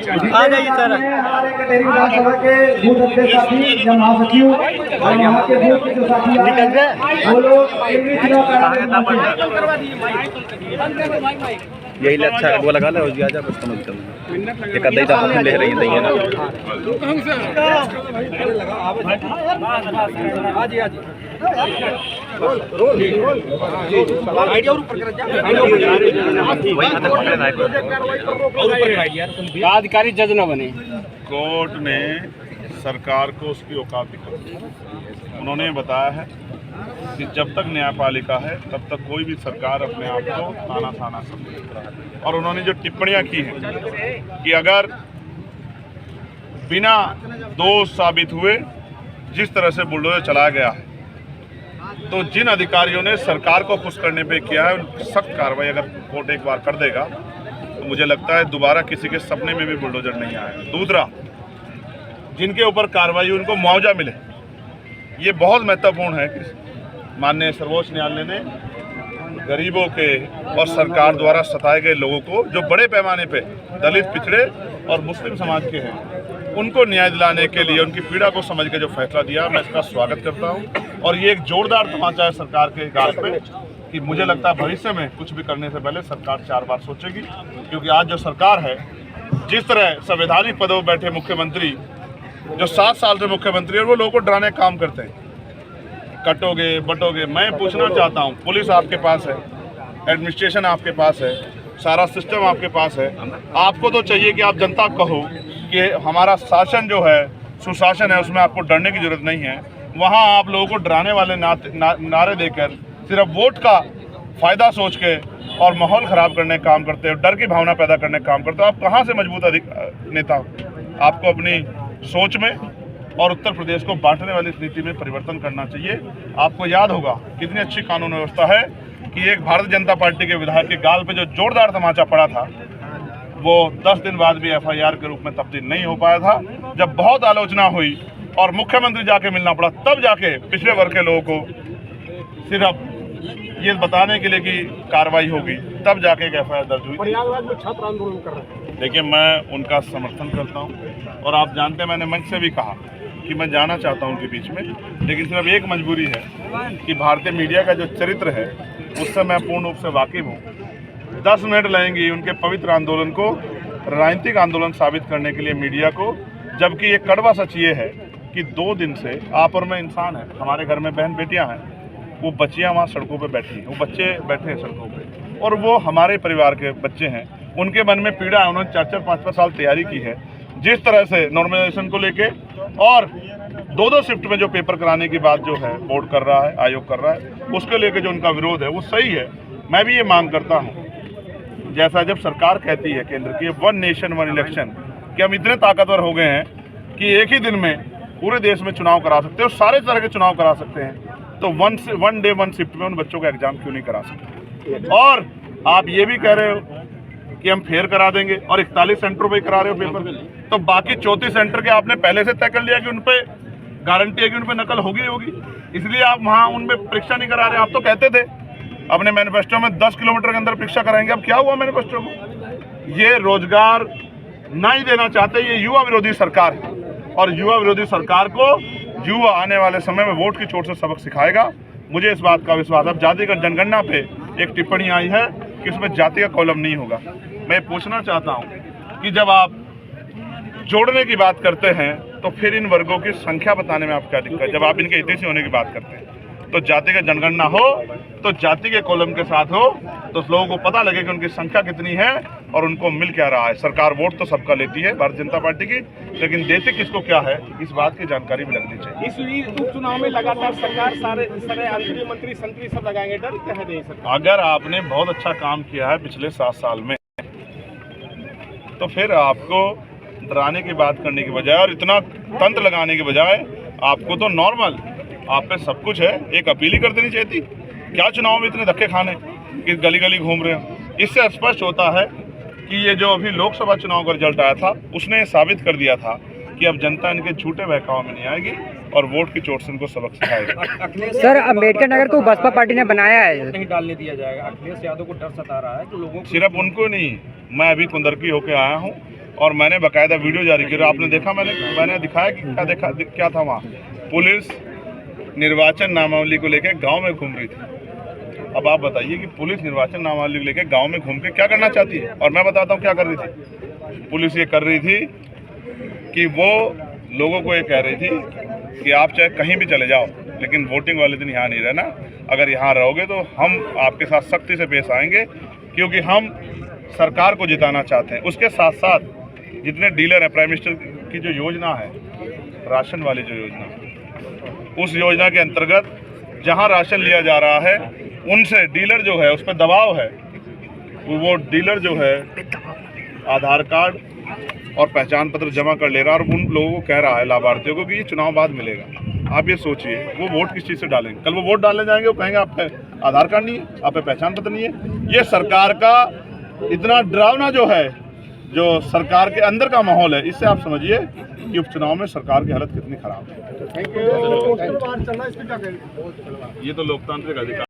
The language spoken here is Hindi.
आ जाइए सर। हमारे कटेरी विधानसभा के बूथ अध्यक्ष साथी या महासचिव और यहाँ के बूथ के जो साथी आ रहे हैं वो लोग यही अच्छा है, वो लगा ले और जा बस समझ कर एक आधा ही ले रही है ना। अधिकारी जज न बने। कोर्ट ने सरकार को उसकी औकात दिखाई। उन्होंने बताया है कि जब तक न्यायपालिका है तब तक कोई भी सरकार अपने आप को तानाशाना समझे। और उन्होंने जो टिप्पणियां की हैं कि अगर बिना दोष साबित हुए जिस तरह से बुलडोजर चलाया गया है तो जिन अधिकारियों ने सरकार को खुश करने पे किया है उन सख्त कार्रवाई अगर कोर्ट एक बार कर देगा तो मुझे लगता है दोबारा किसी के सपने में भी बुलडोजर नहीं आएगा। दूसरा, जिनके ऊपर कार्रवाई उनको मुआवजा मिले, ये बहुत महत्वपूर्ण है कि माननीय सर्वोच्च न्यायालय ने गरीबों के और सरकार द्वारा सताए गए लोगों को जो बड़े पैमाने पे दलित, पिछड़े और मुस्लिम समाज के हैं उनको न्याय दिलाने के लिए उनकी पीड़ा को समझ के जो फैसला दिया, मैं इसका स्वागत करता हूं। और ये एक जोरदार तमाचा है सरकार के गाल पे कि मुझे लगता है भविष्य में कुछ भी करने से पहले सरकार 4 बार सोचेगी, क्योंकि आज जो सरकार है, जिस तरह संवैधानिक पदों पर बैठे मुख्यमंत्री जो 7 साल से मुख्यमंत्री और वो लोगों को डराने का काम करते हैं, कटोगे बटोगे। मैं पूछना चाहता हूं, पुलिस आपके पास है, एडमिनिस्ट्रेशन आपके पास है, सारा सिस्टम आपके पास है, आपको तो चाहिए कि आप जनता को कहो कि हमारा शासन जो है सुशासन है, उसमें आपको डरने की जरूरत नहीं है। वहाँ आप लोगों को डराने वाले नारे देकर सिर्फ वोट का फायदा सोच के और माहौल ख़राब करने का काम करते हो, डर की भावना पैदा करने का काम करते हो। आप कहाँ से मजबूत नेता हो? आपको अपनी सोच में और उत्तर प्रदेश को बांटने वाली नीति में परिवर्तन करना चाहिए। आपको याद होगा कितनी अच्छी कानून व्यवस्था है कि एक भारतीय जनता पार्टी के विधायक के गाल पे जो जोरदार तमाचा पड़ा था वो 10 दिन बाद भी FIR के रूप में तब्दील नहीं हो पाया था। जब बहुत आलोचना हुई और मुख्यमंत्री जाके मिलना पड़ा, तब जाके पिछड़े वर्ग के लोगों को सिर्फ ये बताने के लिए कि कार्रवाई होगी, तब जाके एक FIR दर्ज हुई। छात्र आंदोलन कर रहे हैं। देखिए, मैं उनका समर्थन करता हूँ और आप जानते हैं मैंने मंच से भी कहा कि मैं जाना चाहता हूं उनके बीच में, लेकिन सिर्फ एक मजबूरी है कि भारतीय मीडिया का जो चरित्र है उससे मैं पूर्ण रूप से वाकिफ हूँ। 10 मिनट लगेंगे उनके पवित्र आंदोलन को राजनीतिक आंदोलन साबित करने के लिए मीडिया को, जबकि ये कड़वा सच ये है कि 2 दिन से आप और मैं इंसान है, हमारे घर में बहन बेटियाँ हैं, वो बच्चियाँ वहाँ सड़कों पर बैठी हैं, वो बच्चे बैठे हैं सड़कों पर और वो हमारे परिवार के बच्चे हैं। उनके मन में पीड़ा है, उन्होंने 4-4, 5-5 साल तैयारी की है जिस तरह से नॉर्मलाइजेशन को लेके, और 2-2 शिफ्ट में जो पेपर कराने की बात जो है बोर्ड कर रहा है, आयोग कर रहा है, उसके लेके जो उनका विरोध है वो सही है। मैं भी ये मांग करता हूँ, जैसा जब सरकार कहती है केंद्र की 1 नेशन 1 इलेक्शन, कि हम इतने ताकतवर हो गए हैं कि एक ही दिन में पूरे देश में चुनाव करा सकते हैं और सारे तरह के चुनाव करा सकते हैं, तो 1 डे 1 शिफ्ट में उन बच्चों का एग्जाम क्यों नहीं करा सकते? और आप ये भी कह रहे हो कि हम फेयर करा देंगे और 41 सेंटरों पे करा रहे हो पेपर, तो बाकी 34 सेंटर के आपने पहले से तय कर लिया कि उन पे गारंटी है कि उन पे नकल होगी होगी, इसलिए आप वहाँ उनमें परीक्षा नहीं करा रहे। आप तो कहते थे अपने मैनिफेस्टो में 10 किलोमीटर के अंदर परीक्षा कराएंगे, अब क्या हुआ मैनिफेस्टो को? ये रोजगार नहीं देना चाहते, ये युवा विरोधी सरकार है और युवा विरोधी सरकार को युवा आने वाले समय में वोट की चोट से सबक सिखाएगा। मुझे इस बात का विश्वास। अब जातिगत जनगणना पे एक टिप्पणी आई है कि इसमें जाति का कॉलम नहीं होगा। मैं पूछना चाहता हूं कि जब आप जोड़ने की बात करते हैं तो फिर इन वर्गों की संख्या बताने में आप क्या दिक्कत है? जब आप इनके हितैषी होने की बात करते हैं तो जातिगत जनगणना हो तो जाति के कॉलम के साथ हो तो लोगों को पता लगे कि उनकी संख्या कितनी है और उनको मिल क्या रहा है। सरकार वोट तो सबका लेती है भारतीय जनता पार्टी की, लेकिन देते किसको क्या है इस बात की जानकारी भी लगनी चाहिए। इसलिए उपचुनाव में लगातार सरकार सारे मंत्री संतरी सब लगाएंगे, डर क्या है सरकार? अगर आपने बहुत अच्छा काम किया है पिछले 7 साल में तो फिर आपको डराने की बात करने की बजाय और इतना तंत्र लगाने के बजाय आपको तो नॉर्मल आप पे सब कुछ है, एक अपील ही कर देनी चाहिए थी। क्या चुनाव में इतने धक्के खाने कि गली गली घूम रहे हो? इससे स्पष्ट होता है कि ये जो अभी लोकसभा चुनाव का रिजल्ट आया था उसने साबित कर दिया था कि अब जनता इनके झूठे बहकाव में नहीं आएगी और वोट की चोट से इनको सबक सिखाएगा। सर, अम्बेडकर नगर को बसपा पार्टी ने बनाया है, नहीं डालने दिया जाएगा। अखिलेश यादव को डर सता रहा है तो लोगों को सिर्फ उनको नहीं, मैं अभी कुंदरकी होके आया हूँ, और मैंने बाकायदा वीडियो जारी किया। आपने देखा, मैंने दिखाया कि क्या था वहाँ। पुलिस निर्वाचन नामावली को लेकर गांव में घूम रही थी। अब आप बताइए कि पुलिस निर्वाचन नामावली को लेकर गांव में घूम के क्या करना चाहती है? और मैं बताता हूँ क्या कर रही थी। पुलिस ये कर रही थी कि वो लोगों को ये कह रही थी कि आप चाहे कहीं भी चले जाओ, लेकिन वोटिंग वाले दिन यहाँ नहीं रहना। अगर यहाँ रहोगे तो हम आपके साथ सख्ती से पेश आएंगे, क्योंकि हम सरकार को जिताना चाहते हैं। उसके साथ साथ जितने डीलर हैं, प्राइम मिनिस्टर की जो योजना है, राशन वाली जो योजना, उस योजना के अंतर्गत जहाँ राशन लिया जा रहा है, उनसे डीलर जो है उस पर दबाव है। वो डीलर जो है आधार कार्ड और पहचान पत्र जमा कर ले रहा है और उन लोगों को कह रहा है, लाभार्थियों को, कि ये चुनाव बाद मिलेगा। आप ये सोचिए, वो वोट किस चीज़ से डालेंगे? कल वो वोट डालने जाएंगे, वो कहेंगे आप पे आधार कार्ड नहीं है, आप पे पहचान पत्र नहीं है। ये सरकार का इतना डरावना जो है, जो सरकार के अंदर का माहौल है, इससे आप समझिए कि उपचुनाव में सरकार की हालत कितनी खराब है। ये तो लोकतांत्रिक अधिकार